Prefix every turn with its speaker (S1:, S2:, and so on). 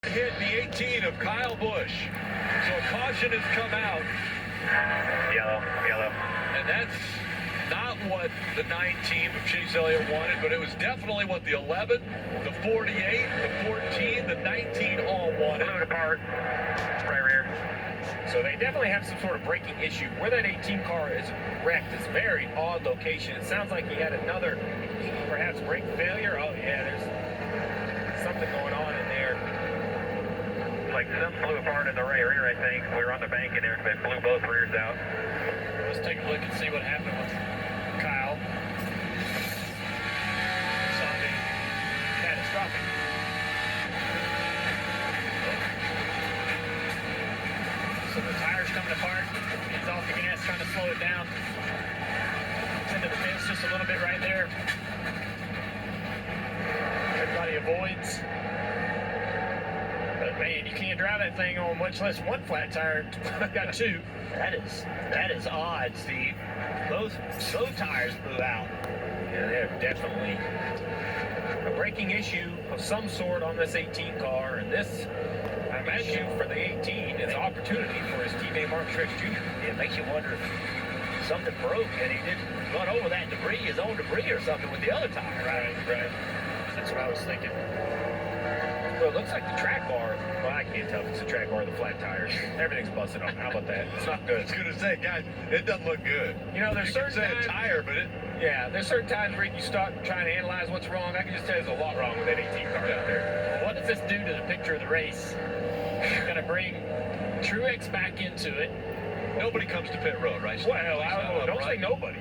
S1: Hit the 18 of Kyle Busch. So caution has come out.
S2: Yellow.
S1: And that's not what the 19 of Chase Elliott wanted, but it was definitely what the 11, the 48, the 14, the 19 all wanted.
S2: Fluid apart, right rear. So they definitely have some sort of braking issue. Where that 18 car is wrecked is a very odd location. It sounds like he had another, perhaps brake failure. Oh yeah, there's something going on in there. Like some flew apart in the right rear, I think. We were on the bank in there, they blew both rears out. Let's take a look and see what happened with Kyle. Something catastrophic. So the tire's coming apart. He's off the gas, trying to slow it down. It's into the fence just a little bit right there. Everybody avoids. But man, you can't drive that thing on much less one flat tire. I've got two. That is odd, Steve. Both tires blew out. Yeah, they're definitely a braking issue of some sort on this 18 car, and this, I imagine, for the 18 is opportunity for his teammate Mark Truex Jr. It makes you wonder if something broke and he didn't run over that debris, his own debris or something with the other tire. Right. That's what I was thinking. Well, it looks like the track bar, well, I can't tell if it's the track bar or the flat tires. Everything's busted on. How about that? It's not good.
S1: I was going to say, guys, it doesn't look good.
S2: You know, there's certain times,
S1: a tire, but
S2: yeah, there's certain times where you start trying to analyze what's wrong. I can just tell you there's a lot wrong with that 18 car out there. What does this do to the picture of the race? You're going to bring Truex back into it.
S1: Nobody comes to pit road, right?
S2: Well, don't say nobody.